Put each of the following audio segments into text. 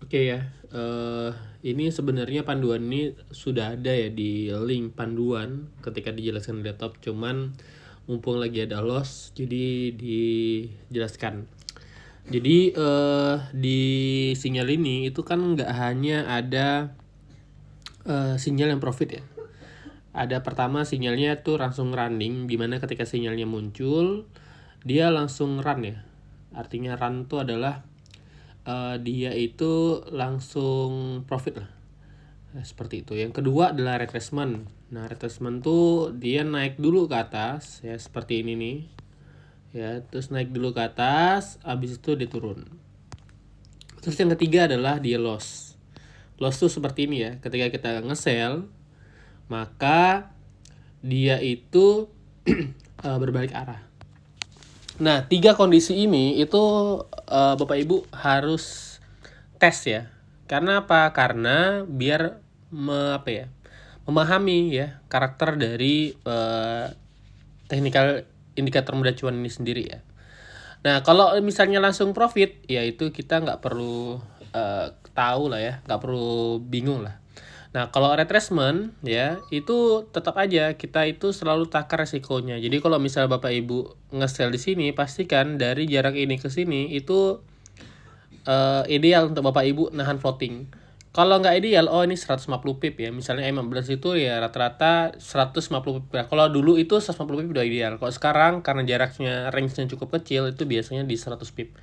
Oke ya, ini sebenarnya panduan ini sudah ada ya di link panduan ketika dijelaskan di laptop, cuman mumpung lagi ada loss, jadi dijelaskan. Jadi di sinyal ini itu kan nggak hanya ada sinyal yang profit ya. Ada pertama sinyalnya tuh langsung running, dimana ketika sinyalnya muncul dia langsung run ya. Artinya run tuh adalah dia itu langsung profit lah. Nah, seperti itu. Yang kedua adalah retracement. Nah, retracement tuh dia naik dulu ke atas ya, seperti ini nih. Ya, terus naik dulu ke atas, habis itu dia turun. Terus yang ketiga adalah dia loss. Loss tuh seperti ini ya. Ketika kita nge-sell, maka dia itu berbalik arah. Nah, 3 kondisi ini itu Bapak Ibu harus tes ya. Karena apa? Karena biar memahami ya karakter dari technical indikator mudah cuan ini sendiri ya. Nah, kalau misalnya langsung profit, ya itu kita nggak perlu tahu lah ya, nggak perlu bingung lah. Nah, kalau retracement ya itu tetap aja kita itu selalu takar resikonya. Jadi kalau misal Bapak Ibu nge-sell di sini, pastikan dari jarak ini ke sini itu ideal untuk Bapak Ibu nahan floating. Kalau nggak ideal, ini 150 pip ya. Misalnya M15 itu ya rata-rata 150 pip. Nah, kalau dulu itu 150 pip udah ideal. Kalau sekarang karena jaraknya range-nya cukup kecil, itu biasanya di 100 pip.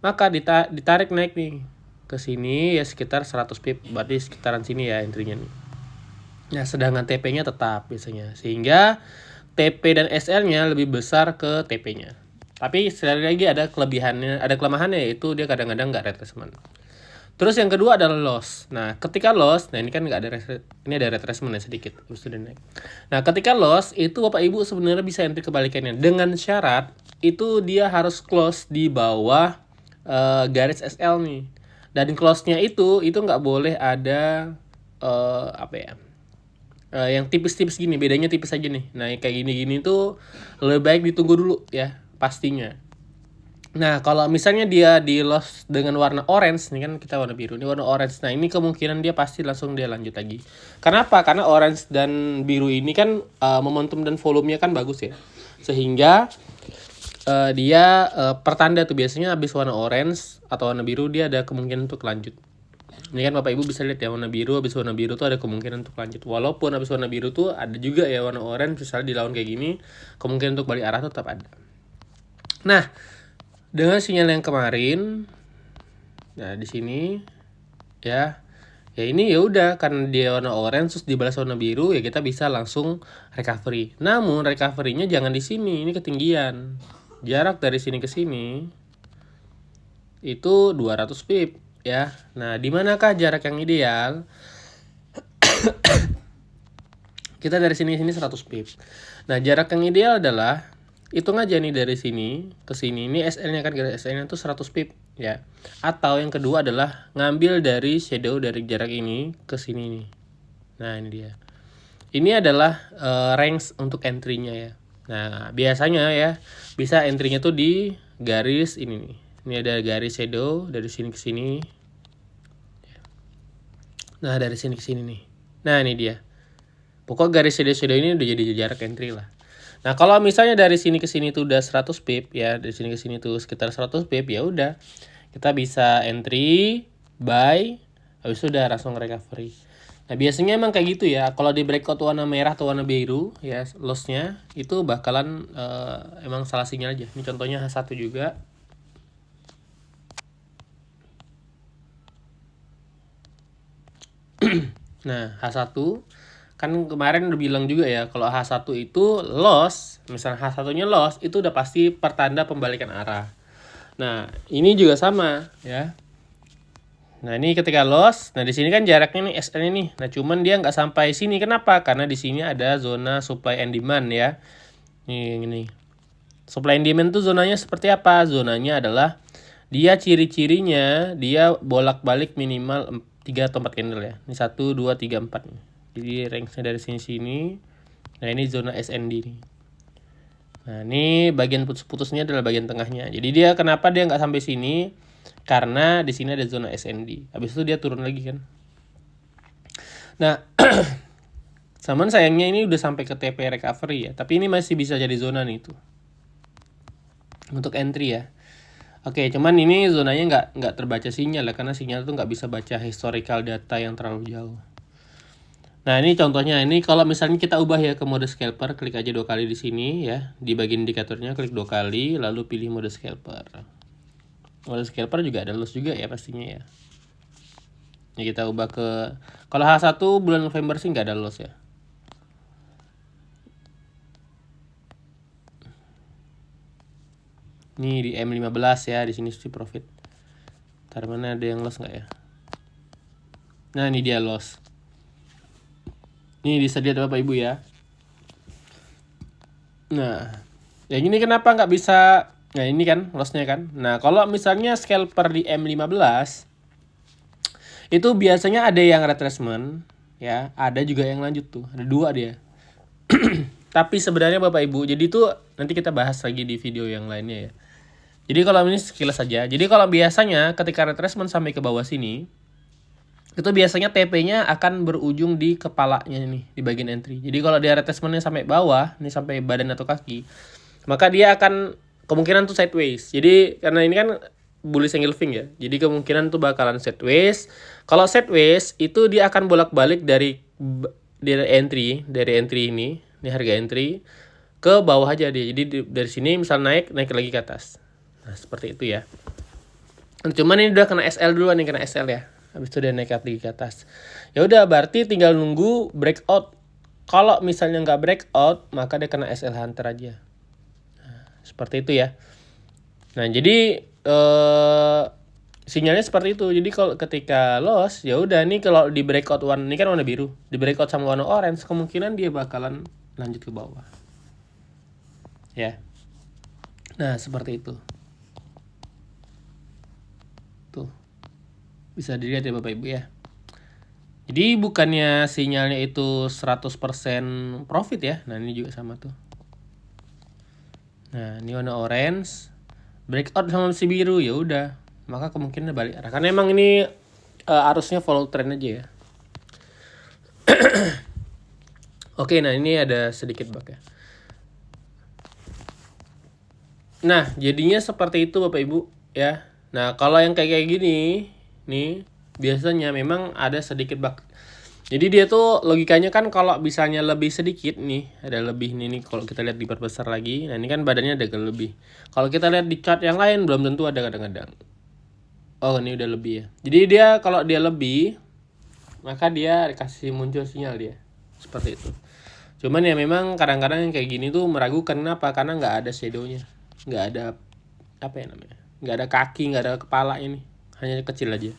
Maka ditarik naik nih ke sini ya sekitar 100 pip. Berarti sekitaran sini ya entry-nya nih. Nah, sedangkan TP-nya tetap biasanya. Sehingga TP dan SL-nya lebih besar ke TP-nya. Tapi sekali lagi ada kelemahannya yaitu dia kadang-kadang nggak retracement. Terus yang kedua adalah loss. Nah, ketika loss, nah ini kan nggak ada ini ada retracement ya sedikit, terus udah naik. Nah, ketika loss itu Bapak Ibu sebenarnya bisa entry kebalikannya dengan syarat itu dia harus close di bawah garis SL nih. Dan close-nya itu nggak boleh ada yang tipis-tipis gini, bedanya tipis aja nih. Nah, kayak gini-gini tuh lebih baik ditunggu dulu ya, pastinya. Nah, kalau misalnya dia di loss dengan warna orange, nih kan kita warna biru, ini warna orange. Nah, ini kemungkinan dia pasti langsung dia lanjut lagi. Kenapa? Karena orange dan biru ini kan momentum dan volumenya kan bagus ya. Sehingga dia pertanda tuh biasanya habis warna orange atau warna biru dia ada kemungkinan untuk lanjut. Ini kan Bapak Ibu bisa lihat ya, warna biru habis warna biru tuh ada kemungkinan untuk lanjut. Walaupun habis warna biru tuh ada juga ya warna orange, misalnya dilawan kayak gini, kemungkinan untuk balik arah tuh tetap ada. Nah, dengan sinyal yang kemarin, nah di sini ya ini ya udah karena dia warna orange terus dibalas warna biru ya kita bisa langsung recovery. Namun recovery-nya jangan di sini, ini ketinggian. Jarak dari sini ke sini itu 200 pip ya. Nah, di manakah jarak yang ideal? Kita dari sini 100 pip. Nah, jarak yang ideal adalah hitung aja nih dari sini ke sini. Ini SL-nya kan, SL-nya tuh 100 pip ya. Atau yang kedua adalah ngambil dari shadow dari jarak ini ke sini nih. Nah, ini dia. Ini adalah range untuk entry-nya ya. Nah, biasanya ya bisa entry-nya tuh di garis ini nih. Ini ada garis shadow dari sini ke sini. Nah, dari sini ke sini nih. Nah, ini dia. Pokok garis shadow ini udah jadi jarak entry lah. Nah, kalau misalnya dari sini ke sini tuh udah 100 pip ya, dari sini ke sini tuh sekitar 100 pip ya udah. Kita bisa entry, buy, habis itu udah langsung recovery. Nah, biasanya emang kayak gitu ya. Kalau di breakout warna merah atau warna biru ya, loss-nya itu bakalan emang salah sinyal aja. Ini contohnya H1 juga. Nah, H1 kan kemarin udah bilang juga ya kalau H1 itu loss, misalnya H1-nya loss itu udah pasti pertanda pembalikan arah. Nah, ini juga sama ya. Nah, ini ketika loss, nah di sini kan jaraknya nih SL nih. Nah, cuman dia nggak sampai sini. Kenapa? Karena di sini ada zona supply and demand ya. Nih, ini. Supply and demand tuh zonanya seperti apa? Zonanya adalah dia ciri-cirinya dia bolak-balik minimal 3 atau 4 candle ya. Ini 1 2 3 4 nih. Jadi range-nya dari sini. Nah, ini zona SND nih. Nah, ini bagian putus-putusnya adalah bagian tengahnya. Jadi dia kenapa dia nggak sampai sini? Karena di sini ada zona SND. Habis itu dia turun lagi kan. Nah, cuman sayangnya ini udah sampai ke TP recovery ya, tapi ini masih bisa jadi zona nih tuh. Untuk entry ya. Oke, cuman ini zonanya nggak terbaca sinyal ya, karena sinyal tuh nggak bisa baca historical data yang terlalu jauh. Nah, ini contohnya. Ini kalau misalnya kita ubah ya ke mode scalper, klik aja 2 kali di sini ya. Di bagian indikatornya klik 2 kali, lalu pilih mode scalper. Mode scalper juga ada loss juga ya pastinya ya. Ini kita ubah ke, kalau H1 bulan November sih nggak ada loss ya. Ini di M15 ya, di sini sih profit. Ntar mana ada yang loss nggak ya? Nah, ini dia loss. Ini bisa lihat Bapak Ibu ya. Nah, yang ini kenapa nggak bisa? Nah, ini kan lossnya kan. Nah, kalau misalnya scalper di M15, itu biasanya ada yang retracement, ya. Ada juga yang lanjut tuh. Ada 2 dia. Tapi sebenarnya Bapak Ibu, jadi itu nanti kita bahas lagi di video yang lainnya ya. Jadi kalau ini sekilas saja. Jadi kalau biasanya ketika retracement sampai ke bawah sini, itu biasanya TP-nya akan berujung di kepalanya nih, di bagian entry. Jadi kalau dia retracement-nya sampai bawah, nih sampai badan atau kaki, maka dia akan kemungkinan tuh sideways. Jadi karena ini kan bullish engulfing ya. Jadi kemungkinan tuh bakalan sideways. Kalau sideways itu dia akan bolak-balik dari entry ini harga entry ke bawah aja dia. Jadi dari sini misal naik lagi ke atas. Nah, seperti itu ya. Cuman ini udah kena SL duluan nih, kena SL ya. Habis itu dia naik lagi ke atas. Ya udah, berarti tinggal nunggu breakout. Kalau misalnya nggak breakout, maka dia kena SL Hunter aja. Nah, seperti itu ya. Nah, jadi sinyalnya seperti itu. Jadi kalau ketika loss, ya udah nih kalau di breakout warna ini kan warna biru, di breakout sama warna orange, kemungkinan dia bakalan lanjut ke bawah. Ya. Nah, seperti itu. Tuh. Bisa dilihat ya Bapak Ibu ya. Jadi bukannya sinyalnya itu 100% profit ya. Nah, ini juga sama tuh. Nah, ini warna orange, breakout sama si biru, ya udah. Maka kemungkinan balik arah. Karena emang ini arusnya follow trend aja ya. Oke, nah ini ada sedikit bug ya. Nah, jadinya seperti itu Bapak Ibu ya. Nah, kalau yang kayak gini nih, biasanya memang ada sedikit bug. Jadi dia tuh logikanya kan kalau misalnya lebih sedikit nih, ada lebih nih kalau kita lihat diperbesar lagi. Nah, ini kan badannya ada lebih. Kalau kita lihat di chart yang lain belum tentu ada kadang-kadang. Oh, ini udah lebih ya. Jadi dia kalau dia lebih, maka dia kasih muncul sinyal dia. Seperti itu. Cuman ya memang kadang-kadang yang kayak gini tuh meragukan. Kenapa? Karena nggak ada shadownya. Nggak ada, apa ya namanya, nggak ada kaki, nggak ada kepala ini. Hanya kecil aja.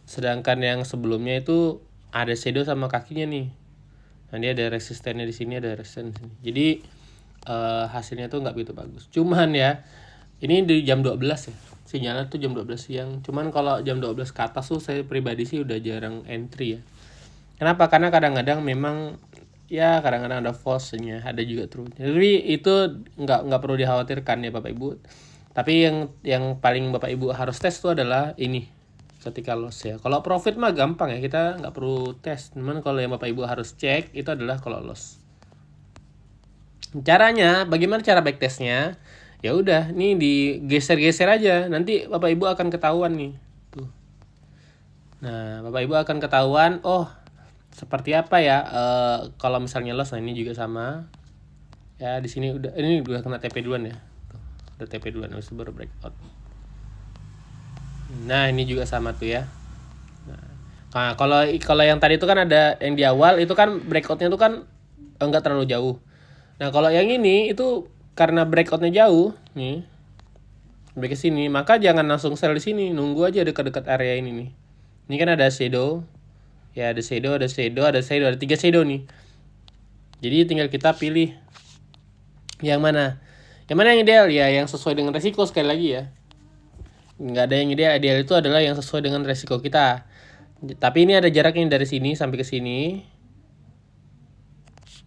Sedangkan yang sebelumnya itu ada shadow sama kakinya nih. Nah, dia ada resistennya di sini, ada resisten di sini. Jadi hasilnya tuh nggak begitu bagus. Cuman ya, ini di jam 12 ya. Sinyalnya tuh jam 12 siang. Cuman kalau jam 12 ke atas tuh saya pribadi sih udah jarang entry ya. Kenapa? Karena kadang-kadang memang ya kadang-kadang ada false-nya, ada juga true. Jadi itu nggak perlu dikhawatirkan ya Bapak Ibu. Tapi yang paling Bapak Ibu harus tes tuh adalah ini ketika loss ya. Kalau profit mah gampang ya, kita nggak perlu tes. Cuman kalau yang Bapak Ibu harus cek itu adalah kalau loss. Caranya, bagaimana cara backtestnya? Ya udah, nih digeser-geser aja. Nanti Bapak Ibu akan ketahuan nih. Tuh. Nah, Bapak Ibu akan ketahuan, oh seperti apa ya? Kalau misalnya loss, nah ini juga sama. Ya di sini ini udah kena TP duluan ya. Tuh, udah TP duluan, habis itu baru breakout. Nah, ini juga sama tuh ya. Nah, kalau yang tadi itu kan ada yang di awal itu kan breakoutnya tuh kan enggak terlalu jauh. Nah, kalau yang ini itu karena breakoutnya jauh nih, sampai ke sini, maka jangan langsung sell di sini, nunggu aja dekat-dekat area ini nih. Ini kan ada shadow. Ya, ada 3 shadow nih. Jadi tinggal kita pilih yang mana. Yang mana yang ideal ya, yang sesuai dengan resiko sekali lagi ya. Nggak ada yang ideal itu adalah yang sesuai dengan resiko kita. Tapi ini ada jaraknya dari sini sampai ke sini.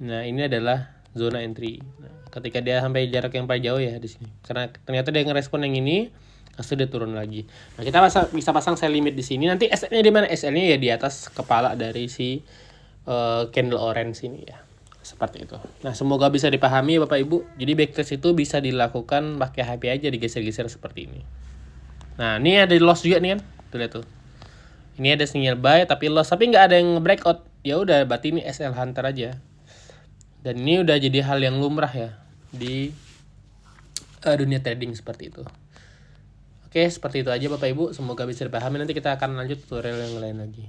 Nah, ini adalah zona entry. Nah, ketika dia sampai jarak yang paling jauh ya di sini. Karena ternyata dia ngerespon yang ini, Pasti dia turun lagi. Nah, kita bisa pasang sell limit di sini. Nanti SL-nya di mana? SL-nya ya di atas kepala dari si candle orange ini ya. Seperti itu. Nah, semoga bisa dipahami Bapak Ibu. Jadi backtest itu bisa dilakukan pakai HP aja, digeser-geser seperti ini. Nah, ini ada loss juga nih kan. Tuh lihat tuh. Ini ada sinyal buy tapi loss, tapi nggak ada yang breakout. Ya udah, berarti ini SL hunter aja. Dan ini udah jadi hal yang lumrah ya di dunia trading seperti itu. Oke, seperti itu aja Bapak Ibu. Semoga bisa dipahami. Nanti kita akan lanjut tutorial yang lain lagi.